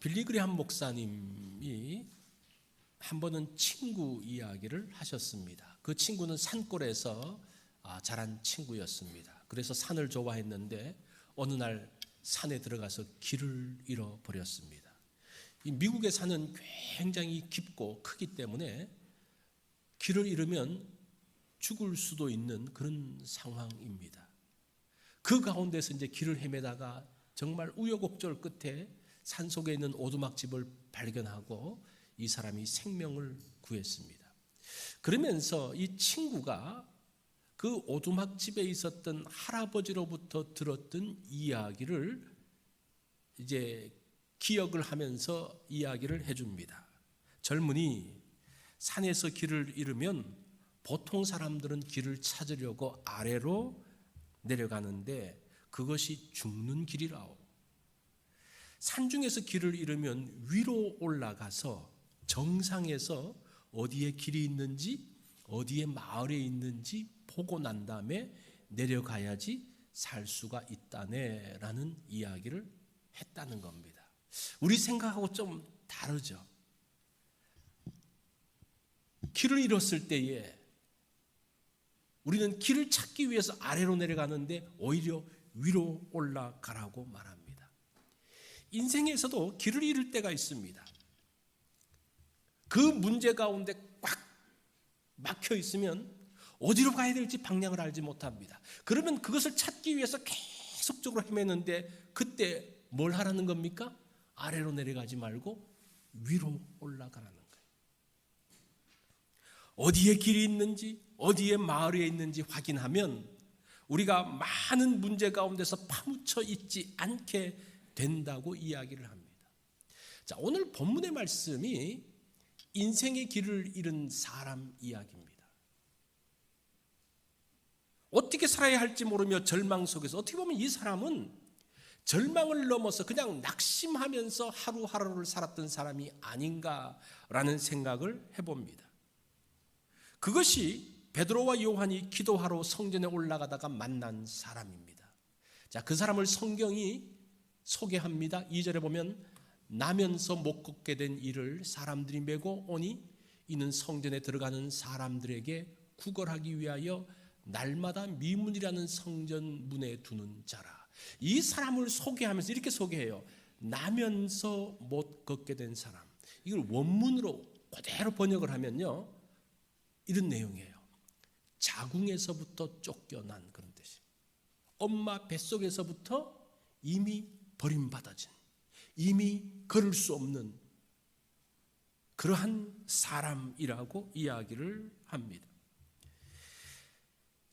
빌리그레함 목사님이 한 번은 친구 이야기를 하셨습니다. 그 친구는 산골에서 자란 친구였습니다. 그래서 산을 좋아했는데 어느 날 산에 들어가서 길을 잃어버렸습니다. 이 미국의 산은 굉장히 깊고 크기 때문에 길을 잃으면 죽을 수도 있는 그런 상황입니다. 그 가운데서 이제 길을 헤매다가 정말 우여곡절 끝에 산속에 있는 오두막집을 발견하고 이 사람이 생명을 구했습니다. 그러면서 이 친구가 그 오두막집에 있었던 할아버지로부터 들었던 이야기를 이제 기억을 하면서 이야기를 해줍니다. 젊은이, 산에서 길을 잃으면 보통 사람들은 길을 찾으려고 아래로 내려가는데 그것이 죽는 길이라오. 산중에서 길을 잃으면 위로 올라가서 정상에서 어디에 길이 있는지, 어디에 마을이 있는지 보고 난 다음에 내려가야지 살 수가 있다네 라는 이야기를 했다는 겁니다. 우리 생각하고 좀 다르죠. 길을 잃었을 때에 우리는 길을 찾기 위해서 아래로 내려가는데 오히려 위로 올라가라고 말합니다. 인생에서도 길을 잃을 때가 있습니다. 그 문제 가운데 꽉 막혀 있으면 어디로 가야 될지 방향을 알지 못합니다. 그러면 그것을 찾기 위해서 계속적으로 헤매는데 그때 뭘 하라는 겁니까? 아래로 내려가지 말고 위로 올라가라는 거예요. 어디에 길이 있는지, 어디에 마을이 있는지 확인하면 우리가 많은 문제 가운데서 파묻혀 있지 않게 된다고 이야기를 합니다. 자, 오늘 본문의 말씀이 인생의 길을 잃은 사람 이야기입니다. 어떻게 살아야 할지 모르며 절망 속에서 어떻게 보면 이 사람은 절망을 넘어서 그냥 낙심하면서 하루하루를 살았던 사람이 아닌가라는 생각을 해봅니다. 그것이 베드로와 요한이 기도하러 성전에 올라가다가 만난 사람입니다. 자, 그 사람을 성경이 소개합니다. 2절에 보면 나면서 못 걷게 된 이를 사람들이 메고 오니 이는 성전에 들어가는 사람들에게 구걸하기 위하여 날마다 미문이라는 성전 문에 두는 자라. 이 사람을 소개하면서 이렇게 소개해요. 나면서 못 걷게 된 사람. 이걸 원문으로 그대로 번역을 하면요, 이런 내용이에요. 자궁에서부터 쫓겨난 그런 뜻입니다. 엄마 뱃속에서부터 이미 버림받아진, 이미 걸을 수 없는 그러한 사람이라고 이야기를 합니다.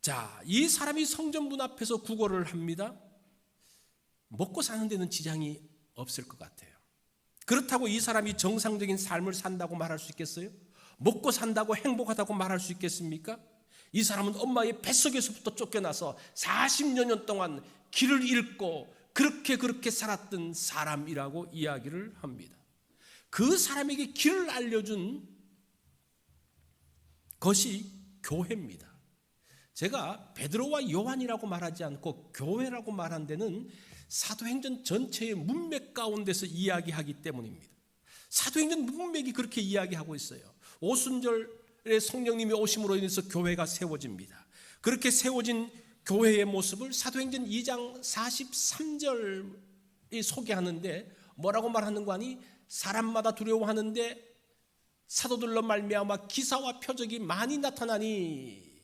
자, 이 사람이 성전 문 앞에서 구걸을 합니다. 먹고 사는 데는 지장이 없을 것 같아요. 그렇다고 이 사람이 정상적인 삶을 산다고 말할 수 있겠어요? 먹고 산다고 행복하다고 말할 수 있겠습니까? 이 사람은 엄마의 뱃속에서부터 쫓겨나서 40여 년 동안 길을 잃고 그렇게 살았던 사람이라고 이야기를 합니다. 그 사람에게 길을 알려준 것이 교회입니다. 제가 베드로와 요한이라고 말하지 않고 교회라고 말한 데는 사도행전 전체의 문맥 가운데서 이야기하기 때문입니다. 사도행전 문맥이 그렇게 이야기하고 있어요. 오순절에 성령님이 오심으로 인해서 교회가 세워집니다. 그렇게 세워진 교회의 모습을 사도행전 2장 43절이 소개하는데 뭐라고 말하는 거 아니? 사람마다 두려워하는데 사도들로 말미암아 기사와 표적이 많이 나타나니.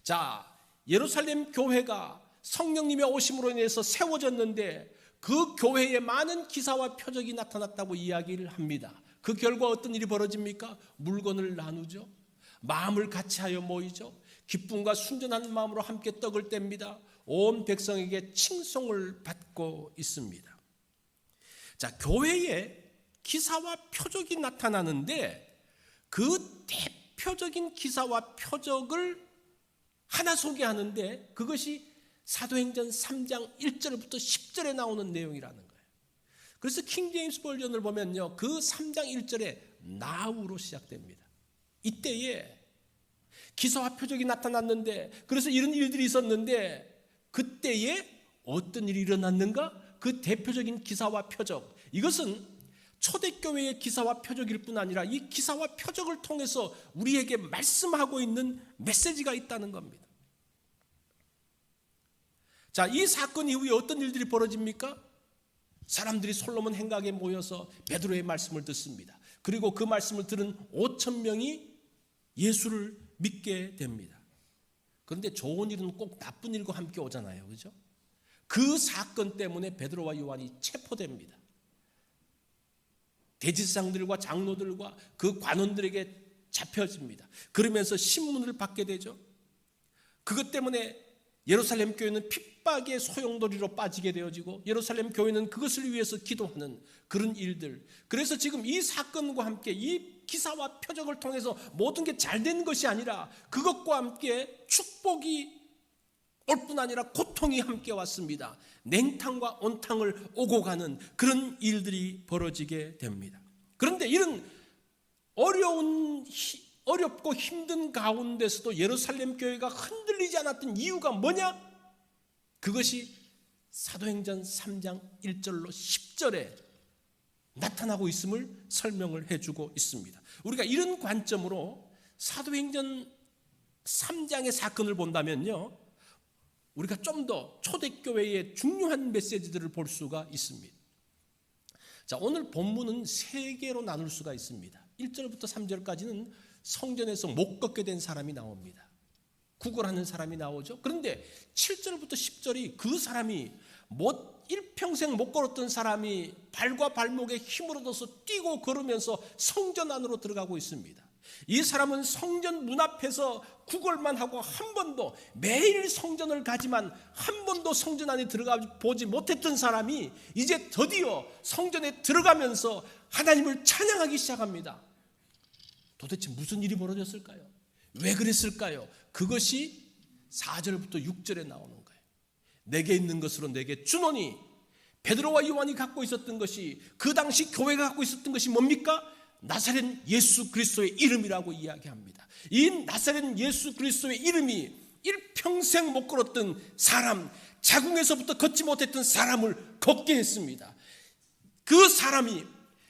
자, 예루살렘 교회가 성령님의 오심으로 인해서 세워졌는데 그 교회에 많은 기사와 표적이 나타났다고 이야기를 합니다. 그 결과 어떤 일이 벌어집니까? 물건을 나누죠. 마음을 같이하여 모이죠. 기쁨과 순전한 마음으로 함께 떡을 뗍니다. 온 백성에게 칭송을 받고 있습니다. 자, 교회에 기사와 표적이 나타나는데 그 대표적인 기사와 표적을 하나 소개하는데 그것이 사도행전 3장 1절부터 10절에 나오는 내용이라는 거예요. 그래서 킹제임스 버전을 보면요, 그 3장 1절에 now로 시작됩니다. 이때에 기사와 표적이 나타났는데, 그래서 이런 일들이 있었는데 그때에 어떤 일이 일어났는가? 그 대표적인 기사와 표적, 이것은 초대교회의 기사와 표적일 뿐 아니라 이 기사와 표적을 통해서 우리에게 말씀하고 있는 메시지가 있다는 겁니다. 자, 이 사건 이후에 어떤 일들이 벌어집니까? 사람들이 솔로몬 행각에 모여서 베드로의 말씀을 듣습니다. 그리고 그 말씀을 들은 5천 명이 예수를 믿게 됩니다. 그런데 좋은 일은 꼭 나쁜 일과 함께 오잖아요. 그죠? 그 사건 때문에 베드로와 요한이 체포됩니다. 대제사장들과 장로들과 그 관원들에게 잡혀집니다. 그러면서 신문을 받게 되죠. 그것 때문에 예루살렘 교회는 핍박의 소용돌이로 빠지게 되어지고 예루살렘 교회는 그것을 위해서 기도하는 그런 일들. 그래서 지금 이 사건과 함께 이 기사와 표적을 통해서 모든 게 잘 된 것이 아니라 그것과 함께 축복이 올 뿐 아니라 고통이 함께 왔습니다. 냉탕과 온탕을 오고 가는 그런 일들이 벌어지게 됩니다. 그런데 이런 어렵고 힘든 가운데서도 예루살렘 교회가 흔들리지 않았던 이유가 뭐냐? 그것이 사도행전 3장 1절로 10절에 나타나고 있음을 설명을 해주고 있습니다. 우리가 이런 관점으로 사도행전 3장의 사건을 본다면요, 우리가 좀 더 초대교회의 중요한 메시지들을 볼 수가 있습니다. 자, 오늘 본문은 세 개로 나눌 수가 있습니다. 1절부터 3절까지는 성전에서 못 걷게 된 사람이 나옵니다. 구걸하는 사람이 나오죠. 그런데 7절부터 10절이 그 사람이 일평생 못 걸었던 사람이 발과 발목에 힘을 얻어서 뛰고 걸으면서 성전 안으로 들어가고 있습니다. 이 사람은 성전 문 앞에서 구걸만 하고 한 번도, 매일 성전을 가지만 한 번도 성전 안에 들어가 보지 못했던 사람이 이제 드디어 성전에 들어가면서 하나님을 찬양하기 시작합니다. 도대체 무슨 일이 벌어졌을까요? 왜 그랬을까요? 그것이 4절부터 6절에 나오는 거예요. 내게 있는 것으로 내게 주노니, 베드로와 요한이 갖고 있었던 것이, 그 당시 교회가 갖고 있었던 것이 뭡니까? 나사렛 예수 그리스도의 이름이라고 이야기합니다. 이 나사렛 예수 그리스도의 이름이 일평생 못 걸었던 사람, 자궁에서부터 걷지 못했던 사람을 걷게 했습니다. 그 사람이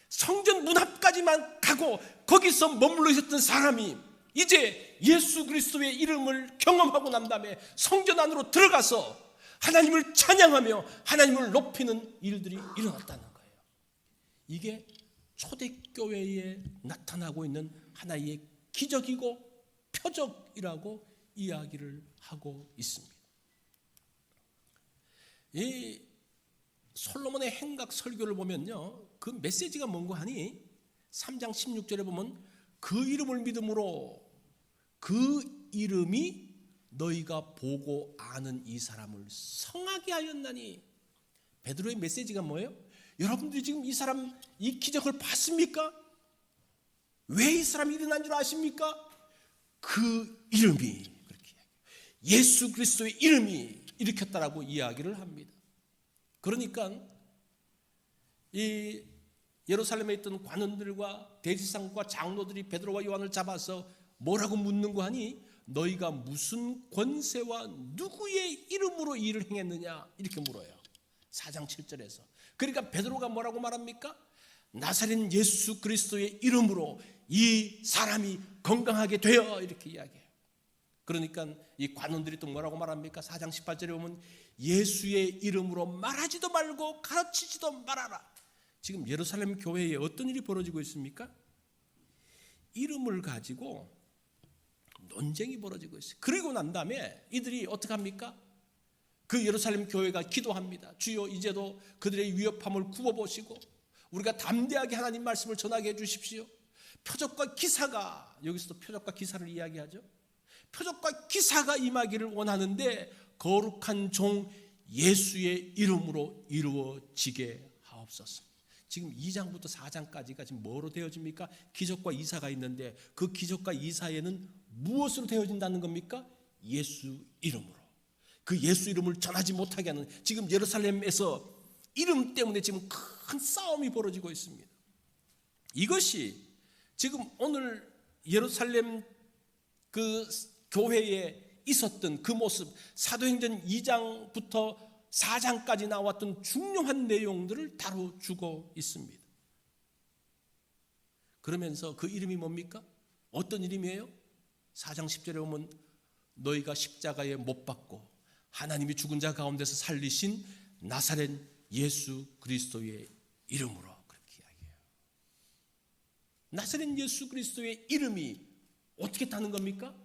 성전 문 앞까지만 가고 거기서 머물러 있었던 사람이 이제 예수 그리스도의 이름을 경험하고 난 다음에 성전 안으로 들어가서 하나님을 찬양하며 하나님을 높이는 일들이 일어났다는 거예요. 이게 초대교회에 나타나고 있는 하나의 기적이고 표적이라고 이야기를 하고 있습니다. 이 솔로몬의 행각 설교를 보면요, 그 메시지가 뭔고 하니 3장 16절에 보면 그 이름을 믿음으로 그 이름이 너희가 보고 아는 이 사람을 성하게 하였나니. 베드로의 메시지가 뭐예요? 여러분들이 지금 이 사람, 이 기적을 봤습니까? 왜 이 사람이 일어난 줄 아십니까? 그 이름이, 그렇게 예수 그리스도의 이름이 일으켰다라고 이야기를 합니다. 그러니까 이 예루살렘에 있던 관원들과 대제사장과 장로들이 베드로와 요한을 잡아서 뭐라고 묻는고 하니 너희가 무슨 권세와 누구의 이름으로 이 일을 행했느냐 이렇게 물어요. 4장 7절에서. 그러니까 베드로가 뭐라고 말합니까? 나사렛 예수 그리스도의 이름으로 이 사람이 건강하게 되어 이렇게 이야기해요. 그러니까 이 관원들이 또 뭐라고 말합니까? 4장 18절에 보면 예수의 이름으로 말하지도 말고 가르치지도 말아라. 지금 예루살렘 교회에 어떤 일이 벌어지고 있습니까? 이름을 가지고 논쟁이 벌어지고 있어요. 그리고 난 다음에 이들이 어떻게 합니까? 그 예루살렘 교회가 기도합니다. 주여 이제도 그들의 위협함을 굽어보시고 우리가 담대하게 하나님 말씀을 전하게 해주십시오. 표적과 기사가, 여기서도 표적과 기사를 이야기하죠. 표적과 기사가 임하기를 원하는데 거룩한 종 예수의 이름으로 이루어지게 하옵소서. 지금 2장부터 4장까지가 지금 뭐로 되어집니까? 기적과 이사가 있는데 그 기적과 이사에는 무엇으로 되어진다는 겁니까? 예수 이름으로. 그 예수 이름을 전하지 못하게 하는, 지금 예루살렘에서 이름 때문에 지금 큰 싸움이 벌어지고 있습니다. 이것이 지금 오늘 예루살렘 그 교회에 있었던 그 모습, 사도행전 2장부터 4장까지 나왔던 중요한 내용들을 다뤄주고 있습니다. 그러면서 그 이름이 뭡니까? 어떤 이름이에요? 4장 10절에 보면 너희가 십자가에 못 박고 하나님이 죽은 자 가운데서 살리신 나사렛 예수 그리스도의 이름으로, 그렇게 이야기해요. 나사렛 예수 그리스도의 이름이 어떻게 타는 겁니까?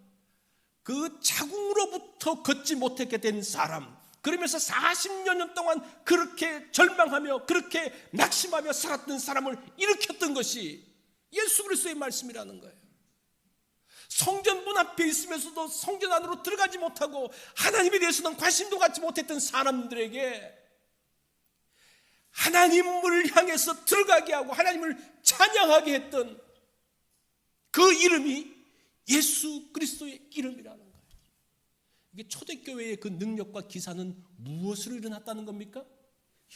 그 자궁으로부터 걷지 못하게 된 사람, 그러면서 40여 년 동안 그렇게 절망하며 그렇게 낙심하며 살았던 사람을 일으켰던 것이 예수 그리스도의 말씀이라는 거예요. 성전 문 앞에 있으면서도 성전 안으로 들어가지 못하고 하나님에 대해서는 관심도 갖지 못했던 사람들에게 하나님을 향해서 들어가게 하고 하나님을 찬양하게 했던 그 이름이 예수 그리스도의 이름이라는 거예요. 이게 초대교회의 그 능력과 기사는 무엇으로 일어났다는 겁니까?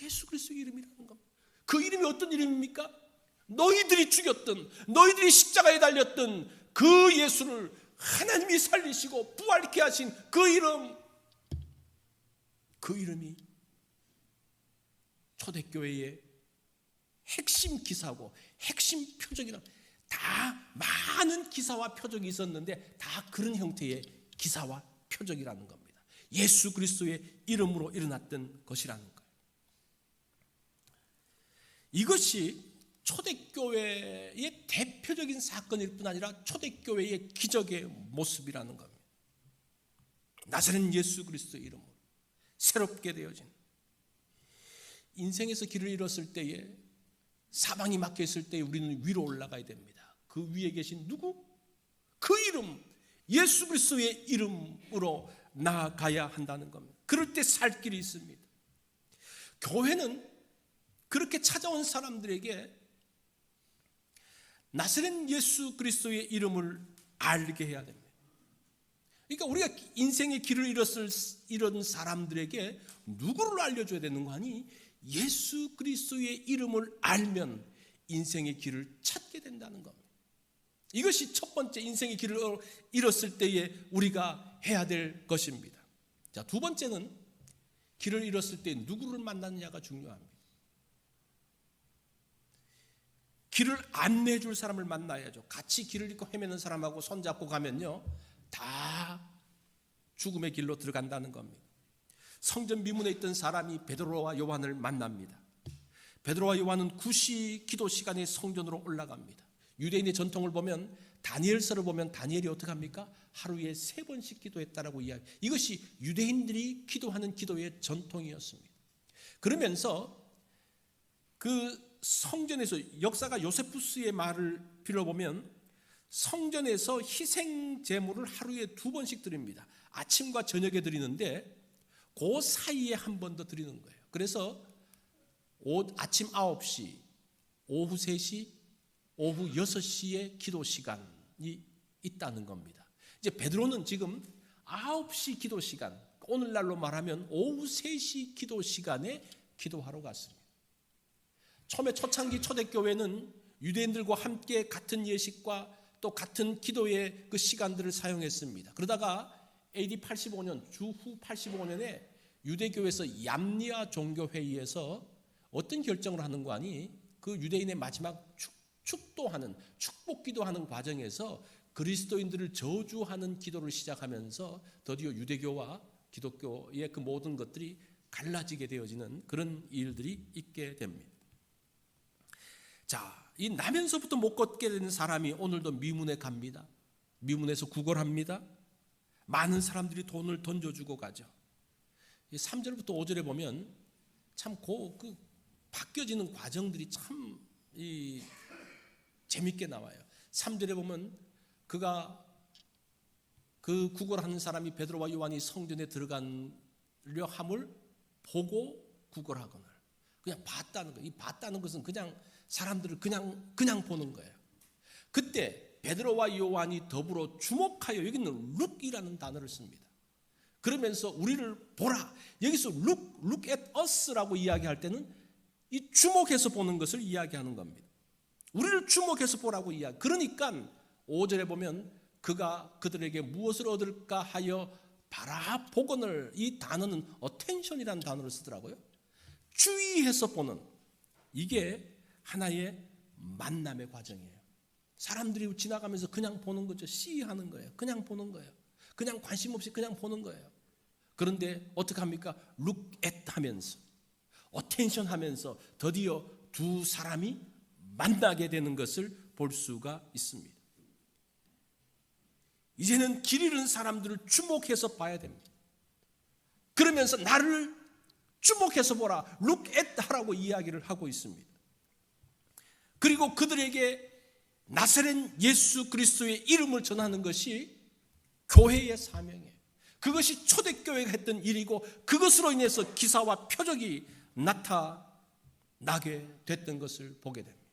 예수 그리스도의 이름이라는 겁니다. 그 이름이 어떤 이름입니까? 너희들이 죽였던, 너희들이 십자가에 달렸던 그 예수를 하나님이 살리시고 부활케 하신 그 이름, 그 이름이 초대교회의 핵심 기사고 핵심 표적이라. 다 많은 기사와 표적이 있었는데 다 그런 형태의 기사와 표적이라는 겁니다. 예수 그리스도의 이름으로 일어났던 것이라는 거예요. 이것이 초대교회의 대표적인 사건일 뿐 아니라 초대교회의 기적의 모습이라는 겁니다. 나사렛 예수 그리스도의 이름으로 새롭게 되어진, 인생에서 길을 잃었을 때에, 사방이 막혀 있을 때에 우리는 위로 올라가야 됩니다. 그 위에 계신 누구? 그 이름, 예수 그리스도의 이름으로 나아가야 한다는 겁니다. 그럴 때 살 길이 있습니다. 교회는 그렇게 찾아온 사람들에게 나사렛 예수 그리스도의 이름을 알게 해야 됩니다. 그러니까 우리가 인생의 길을 잃은 사람들에게 누구를 알려줘야 되는 거 아니? 예수 그리스도의 이름을 알면 인생의 길을 찾게 된다는 겁니다. 이것이 첫 번째 인생의 길을 잃었을 때에 우리가 해야 될 것입니다. 자, 두 번째는 길을 잃었을 때 누구를 만나느냐가 중요합니다. 길을 안내해 줄 사람을 만나야죠. 같이 길을 잃고 헤매는 사람하고 손잡고 가면요, 다 죽음의 길로 들어간다는 겁니다. 성전 미문에 있던 사람이 베드로와 요한을 만납니다. 베드로와 요한은 9시 기도 시간에 성전으로 올라갑니다. 유대인의 전통을 보면, 다니엘서를 보면 다니엘이 어떻게 합니까? 하루에 3번씩 기도했다라고 이야기. 이것이 유대인들이 기도하는 기도의 전통이었습니다. 그러면서 그 성전에서, 역사가 요세푸스의 말을 빌어보면 성전에서 희생 제물을 하루에 2번씩 드립니다. 아침과 저녁에 드리는데 그 사이에 한 번 더 드리는 거예요. 그래서 아침 9시, 오후 3시, 오후 6시에 기도 시간이 있다는 겁니다. 이제 베드로는 지금 9시 기도 시간, 오늘날로 말하면 오후 3시 기도 시간에 기도하러 갔습니다. 처음에 초창기 초대교회는 유대인들과 함께 같은 예식과 또 같은 기도의 그 시간들을 사용했습니다. 그러다가 AD 85년, 주후 85년에 유대교회에서 얌리아 종교회의에서 어떤 결정을 하는 거 아니? 그 유대인의 마지막 축도하는, 축복기도하는 과정에서 그리스도인들을 저주하는 기도를 시작하면서 드디어 유대교와 기독교의 그 모든 것들이 갈라지게 되어지는 그런 일들이 있게 됩니다. 자, 이 나면서부터 못 걷게 되는 사람이 오늘도 미문에 갑니다. 미문에서 구걸합니다. 많은 사람들이 돈을 던져주고 가죠. 3절부터 5절에 보면 참 그 바뀌어지는 과정들이 참 재밌게 나와요. 3절에 보면 그 구걸하는 사람이 베드로와 요한이 성전에 들어가려 함을 보고 구걸하거늘. 그냥 봤다는 거예요. 이 봤다는 것은 그냥 사람들을 그냥 보는 거예요. 그때 베드로와 요한이 더불어 주목하여, 여기는 look이라는 단어를 씁니다. 그러면서 우리를 보라. 여기서 look at us라고 이야기할 때는 이 주목해서 보는 것을 이야기하는 겁니다. 우리를 주목해서 보라고 이야기. 그러니까 5절에 보면 그가 그들에게 무엇을 얻을까 하여 바라보거늘, 이 단어는 attention이라는 단어를 쓰더라고요. 주의해서 보는, 이게 하나의 만남의 과정이에요. 사람들이 지나가면서 그냥 보는 거죠. 시위하는 거예요. 그냥 보는 거예요. 그냥 관심 없이 그냥 보는 거예요. 그런데 어떻게 합니까? look at 하면서, attention 하면서 드디어 두 사람이 만나게 되는 것을 볼 수가 있습니다. 이제는 길 잃은 사람들을 주목해서 봐야 됩니다. 그러면서 나를 주목해서 보라, look at 하라고 이야기를 하고 있습니다. 그리고 그들에게 나사렛 예수 그리스도의 이름을 전하는 것이 교회의 사명이에요. 그것이 초대교회가 했던 일이고 그것으로 인해서 기사와 표적이 나타나게 됐던 것을 보게 됩니다.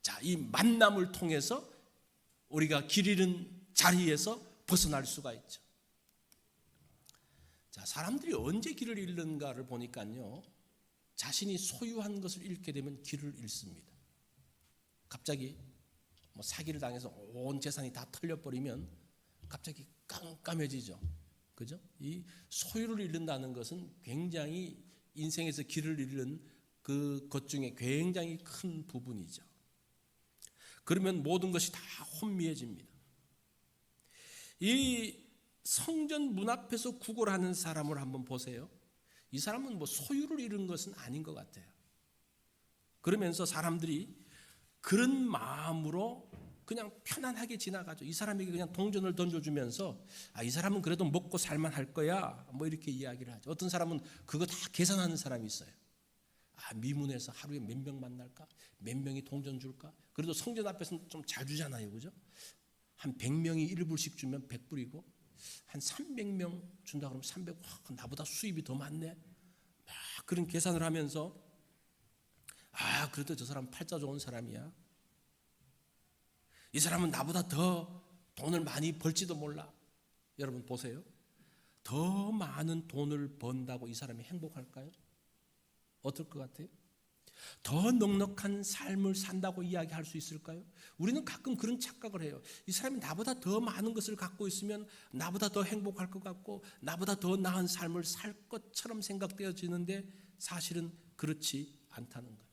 자, 이 만남을 통해서 우리가 길 잃은 자리에서 벗어날 수가 있죠. 자, 사람들이 언제 길을 잃는가를 보니까요, 자신이 소유한 것을 잃게 되면 길을 잃습니다. 갑자기 사기를 당해서 온 재산이 다 털려버리면 갑자기 깜깜해지죠. 그죠? 이 소유를 잃는다는 것은 굉장히 인생에서 길을 잃는 그것 중에 굉장히 큰 부분이죠. 그러면 모든 것이 다 혼미해집니다. 이 성전 문 앞에서 구걸하는 사람을 한번 보세요. 이 사람은 소유를 잃은 것은 아닌 것 같아요. 그러면서 사람들이 그런 마음으로 그냥 편안하게 지나가죠. 이 사람에게 그냥 동전을 던져주면서 이 사람은 그래도 먹고 살만할 거야, 이렇게 이야기를 하죠. 어떤 사람은 그거 다 계산하는 사람이 있어요. 미문에서 하루에 몇 명 만날까? 몇 명이 동전 줄까? 그래도 성전 앞에서는 좀 잘 주잖아요, 그죠? 한 100명이 1불씩 주면 100불이고 한 300명 준다 그러면 300, 나보다 수입이 더 많네. 막 그런 계산을 하면서 그래도 저 사람 팔자 좋은 사람이야. 이 사람은 나보다 더 돈을 많이 벌지도 몰라. 여러분 보세요. 더 많은 돈을 번다고 이 사람이 행복할까요? 어떨 것 같아요? 더 넉넉한 삶을 산다고 이야기할 수 있을까요? 우리는 가끔 그런 착각을 해요. 이 사람이 나보다 더 많은 것을 갖고 있으면 나보다 더 행복할 것 같고 나보다 더 나은 삶을 살 것처럼 생각되어지는데 사실은 그렇지 않다는 거예요.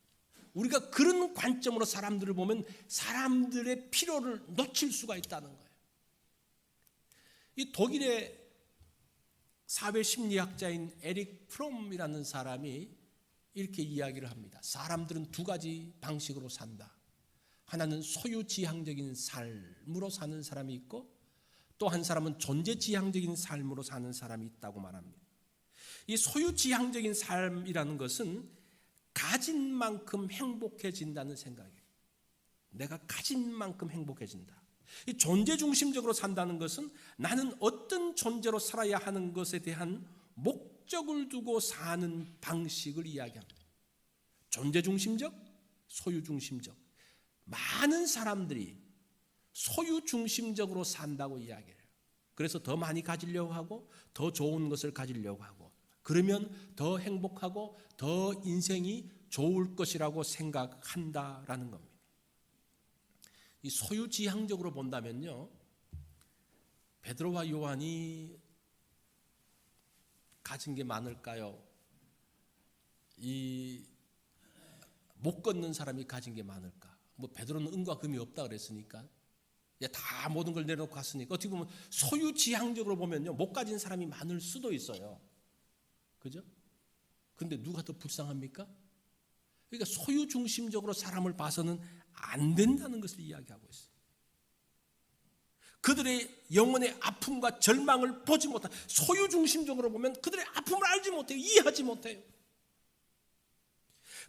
우리가 그런 관점으로 사람들을 보면 사람들의 필요를 놓칠 수가 있다는 거예요. 이 독일의 사회심리학자인 에릭 프롬이라는 사람이 이렇게 이야기를 합니다. 사람들은 두 가지 방식으로 산다. 하나는 소유지향적인 삶으로 사는 사람이 있고 또 한 사람은 존재지향적인 삶으로 사는 사람이 있다고 말합니다. 이 소유지향적인 삶이라는 것은 가진 만큼 행복해진다는 생각이에요. 내가 가진 만큼 행복해진다. 이 존재 중심적으로 산다는 것은 나는 어떤 존재로 살아야 하는 것에 대한 목적을 두고 사는 방식을 이야기합니다. 존재 중심적, 소유 중심적. 많은 사람들이 소유 중심적으로 산다고 이야기해요. 그래서 더 많이 가지려고 하고 더 좋은 것을 가지려고 하고 그러면 더 행복하고 더 인생이 좋을 것이라고 생각한다라는 겁니다. 이 소유지향적으로 본다면요, 베드로와 요한이 가진 게 많을까요? 이 못 걷는 사람이 가진 게 많을까? 베드로는 은과 금이 없다 그랬으니까 다 모든 걸 내려놓고 갔으니까 어떻게 보면 소유지향적으로 보면요, 못 가진 사람이 많을 수도 있어요. 그죠? 근데 누가 더 불쌍합니까? 그러니까 소유 중심적으로 사람을 봐서는 안 된다는 것을 이야기하고 있어요. 그들의 영혼의 아픔과 절망을 보지 못한, 소유 중심적으로 보면 그들의 아픔을 알지 못해요. 이해하지 못해요.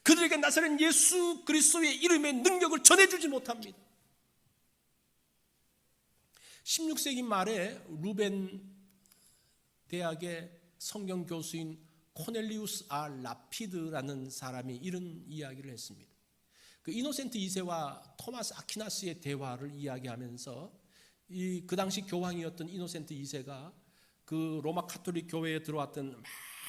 그들에게 나사렛 예수 그리스도의 이름의 능력을 전해주지 못합니다. 16세기 말에 루벤 대학의 성경 교수인 코넬리우스 R 라피드라는 사람이 이런 이야기를 했습니다. 그 이노센트 2세와 토마스 아퀴나스의 대화를 이야기하면서 그 당시 교황이었던 이노센트 2세가 그 로마 가톨릭 교회에 들어왔던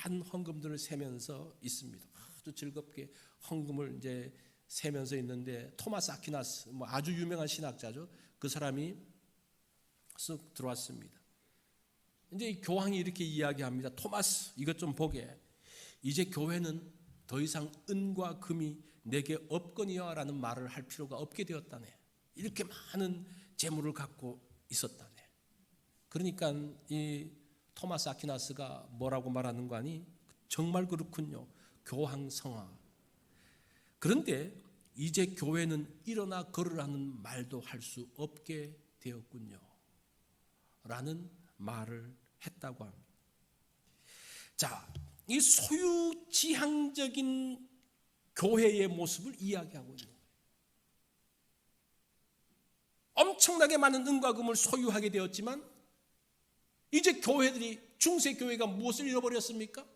많은 헌금들을 세면서 있습니다. 아주 즐겁게 헌금을 이제 세면서 있는데 토마스 아퀴나스, 아주 유명한 신학자죠. 그 사람이 쓱 들어왔습니다. 이제 교황이 이렇게 이야기합니다. 토마스, 이것 좀 보게. 이제 교회는 더 이상 은과 금이 내게 없거니와 라는 말을 할 필요가 없게 되었다네. 이렇게 많은 재물을 갖고 있었다네. 그러니까 이 토마스 아퀴나스가 뭐라고 말하는 거 아니? 정말 그렇군요. 교황성화. 그런데 이제 교회는 일어나 걸으라는 말도 할 수 없게 되었군요. 라는 말을 했다고 합니다. 자, 이 소유지향적인 교회의 모습을 이야기하고 있는 거예요. 엄청나게 많은 은과 금을 소유하게 되었지만 이제 교회들이, 중세 교회가 무엇을 잃어버렸습니까?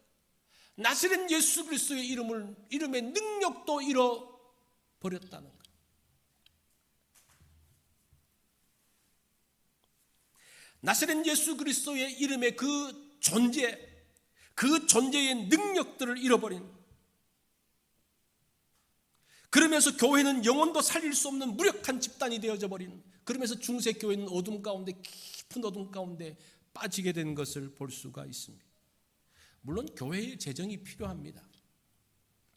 나사렛 예수 그리스도의 이름의 능력도 잃어버렸다는 거예요. 나사렛 예수 그리스도의 이름의 그 존재의 능력들을 잃어버린, 그러면서 교회는 영혼도 살릴 수 없는 무력한 집단이 되어져 버린, 그러면서 중세 교회는 어둠 가운데, 깊은 어둠 가운데 빠지게 된 것을 볼 수가 있습니다. 물론 교회의 재정이 필요합니다.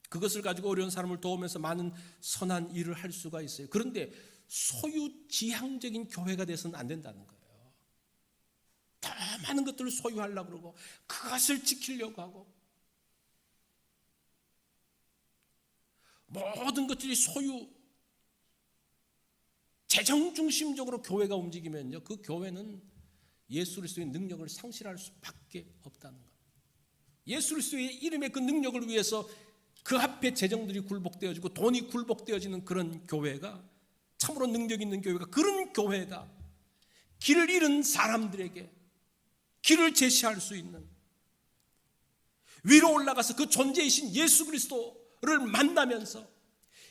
그것을 가지고 어려운 사람을 도우면서 많은 선한 일을 할 수가 있어요. 그런데 소유지향적인 교회가 돼서는 안 된다는 거예요. 더 많은 것들을 소유하려고 그러고 그것을 지키려고 하고, 모든 것들이 재정 중심적으로 교회가 움직이면요, 그 교회는 예수 그리스도의 능력을 상실할 수밖에 없다는 것. 예수 그리스도의 이름의 그 능력을 위해서 그 앞에 재정들이 굴복되어지고 돈이 굴복되어지는 그런 교회가, 참으로 능력 있는 교회가, 그런 교회가 길을 잃은 사람들에게 길을 제시할 수 있는, 위로 올라가서 그 존재이신 예수 그리스도를 만나면서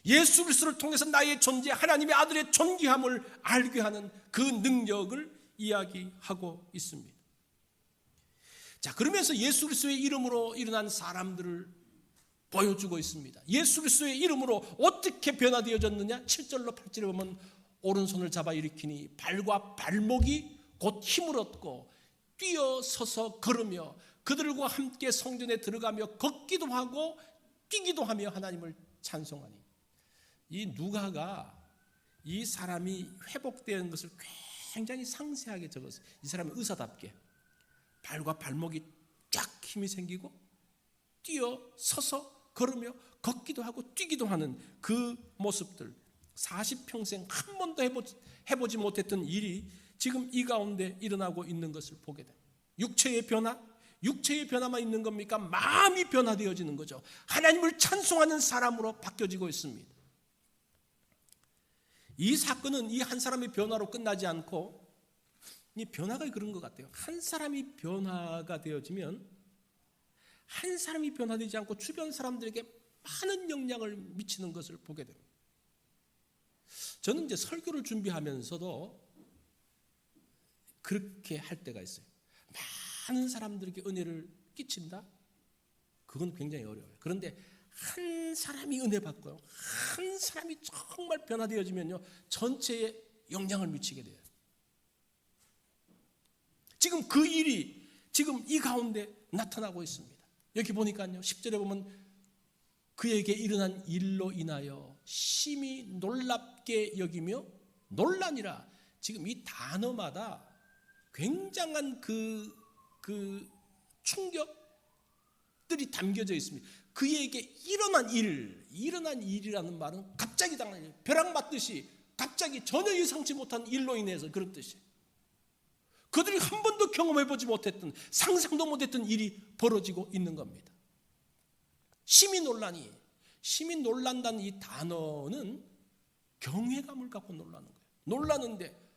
예수 그리스도를 통해서 나의 존재, 하나님의 아들의 존귀함을 알게 하는 그 능력을 이야기하고 있습니다. 자, 그러면서 예수 그리스도의 이름으로 일어난 사람들을 보여주고 있습니다. 예수 그리스도의 이름으로 어떻게 변화되어졌느냐? 7절로 8절에 보면 오른손을 잡아 일으키니 발과 발목이 곧 힘을 얻고 뛰어서서 걸으며 그들과 함께 성전에 들어가며 걷기도 하고 뛰기도 하며 하나님을 찬송하니. 이 누가가 이 사람이 회복되는 것을 굉장히 상세하게 적었어요. 이 사람은 의사답게 발과 발목이 쫙 힘이 생기고 뛰어서서 걸으며 걷기도 하고 뛰기도 하는 그 모습들, 40평생 한 번도 해보지 못했던 일이 지금 이 가운데 일어나고 있는 것을 보게 됩니다. 육체의 변화만 있는 겁니까? 마음이 변화되어지는 거죠. 하나님을 찬송하는 사람으로 바뀌어지고 있습니다. 이 사건은 이 한 사람의 변화로 끝나지 않고, 이 변화가 그런 것 같아요. 한 사람이 변화가 되어지면, 한 사람이 변화되지 않고 주변 사람들에게 많은 영향을 미치는 것을 보게 됩니다. 저는 이제 설교를 준비하면서도 그렇게 할 때가 있어요. 많은 사람들에게 은혜를 끼친다? 그건 굉장히 어려워요. 그런데 한 사람이 은혜 받고요, 한 사람이 정말 변화되어지면요, 전체에 영향을 미치게 돼요. 지금 그 일이 지금 이 가운데 나타나고 있습니다. 여기 보니까요, 10절에 보면 그에게 일어난 일로 인하여 심히 놀랍게 여기며 놀라니라. 지금 이 단어마다 굉장한 그 충격들이 담겨져 있습니다. 그에게 일어난 일이라는 말은 갑자기 당한 일, 벼락 맞듯이 갑자기 전혀 예상치 못한 일로 인해서, 그런 뜻이에요. 그들이 한 번도 경험해보지 못했던, 상상도 못했던 일이 벌어지고 있는 겁니다. 심히 놀라니, 심히 놀란다는 이 단어는 경외감을 갖고 놀라는 거예요. 놀라는데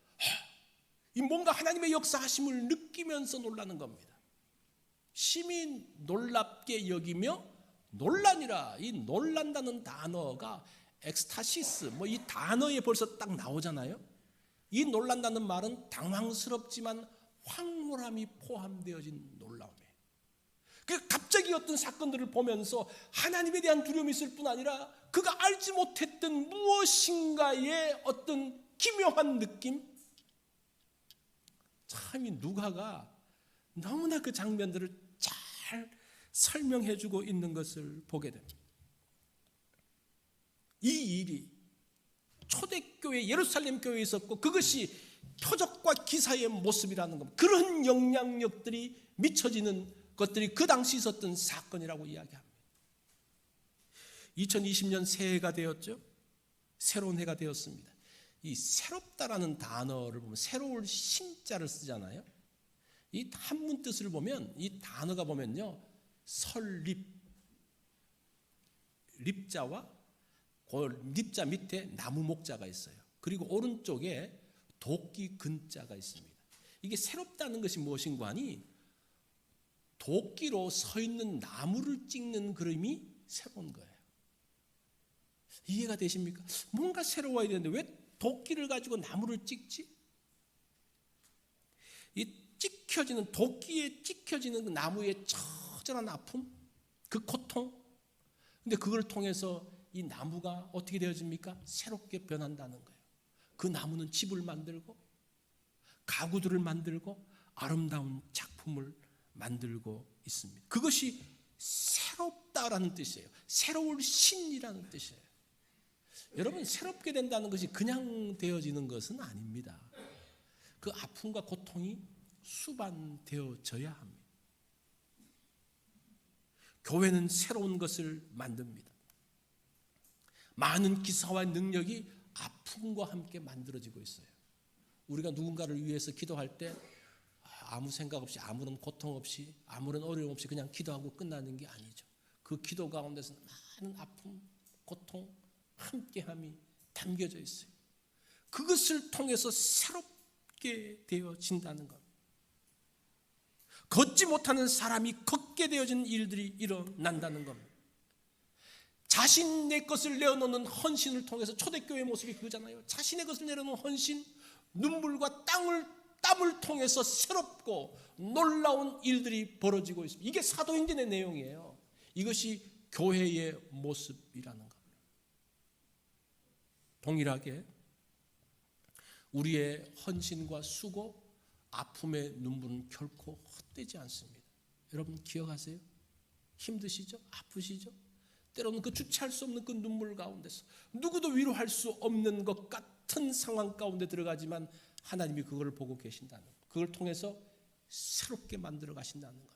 이 뭔가 하나님의 역사하심을 느끼면서 놀라는 겁니다. 심히 놀랍게 여기며 놀라니라. 이 놀란다는 단어가 엑스타시스, 이 단어에 벌써 딱 나오잖아요. 이 놀란다는 말은 당황스럽지만 황홀함이 포함되어진 놀라움이에요. 갑자기 어떤 사건들을 보면서 하나님에 대한 두려움이 있을 뿐 아니라 그가 알지 못했던 무엇인가의 어떤 기묘한 느낌? 참 이 누가가 너무나 그 장면들을 잘 설명해주고 있는 것을 보게 됩니다. 이 일이 초대 초대교회 예루살렘 교회에 있었고 그것이 표적과 기사의 모습이라는 겁니다. 그런 영향력들이 미쳐지는 것들이 그 당시 있었던 사건이라고 이야기합니다. 2020년 새해가 되었죠. 새로운 해가 되었습니다. 이 새롭다라는 단어를 보면 새로울 신자를 쓰잖아요. 이 한문 뜻을 보면 이 단어가 보면요, 설립, 립자와 그 립자 밑에 나무 목자가 있어요. 그리고 오른쪽에 도끼 근자가 있습니다. 이게 새롭다는 것이 무엇인가 하니 도끼로 서 있는 나무를 찍는 그림이 새로운 거예요. 이해가 되십니까? 뭔가 새로워야 되는데 왜 도끼를 가지고 나무를 찍지? 이 찍혀지는 도끼에 찍혀지는 그 나무의 처절한 아픔, 그 고통. 근데 그걸 통해서 이 나무가 어떻게 되어집니까? 새롭게 변한다는 거예요. 그 나무는 집을 만들고 가구들을 만들고 아름다운 작품을 만들고 있습니다. 그것이 새롭다라는 뜻이에요. 새로울 신이라는 뜻이에요. 여러분, 새롭게 된다는 것이 그냥 되어지는 것은 아닙니다. 그 아픔과 고통이 수반되어져야 합니다. 교회는 새로운 것을 만듭니다. 많은 기사와 능력이 아픔과 함께 만들어지고 있어요. 우리가 누군가를 위해서 기도할 때 아무 생각 없이, 아무런 고통 없이, 아무런 어려움 없이 그냥 기도하고 끝나는 게 아니죠. 그 기도 가운데서 많은 아픔, 고통, 함께함이 담겨져 있어요. 그것을 통해서 새롭게 되어진다는 것. 걷지 못하는 사람이 걷게 되어진 일들이 일어난다는 겁니다. 자신의 것을 내어놓는 헌신을 통해서 초대교회의 모습이 그거잖아요. 자신의 것을 내려놓는 헌신, 눈물과 땀을 통해서 새롭고 놀라운 일들이 벌어지고 있습니다. 이게 사도행전의 내용이에요. 이것이 교회의 모습이라는 겁니다. 동일하게 우리의 헌신과 수고, 아픔의 눈물은 결코 헛되지 않습니다. 여러분 기억하세요? 힘드시죠? 아프시죠? 때로는 그 주체할 수 없는 그 눈물 가운데서 누구도 위로할 수 없는 것 같은 상황 가운데 들어가지만 하나님이 그걸 보고 계신다는 것, 그걸 통해서 새롭게 만들어 가신다는 것.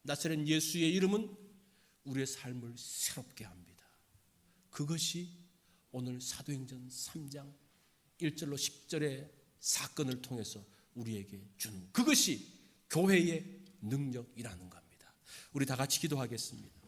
나사렛 예수의 이름은 우리의 삶을 새롭게 합니다. 그것이 오늘 사도행전 3장 1절로 10절의 사건을 통해서 우리에게 주는, 그것이 교회의 능력이라는 겁니다. 우리 다 같이 기도하겠습니다.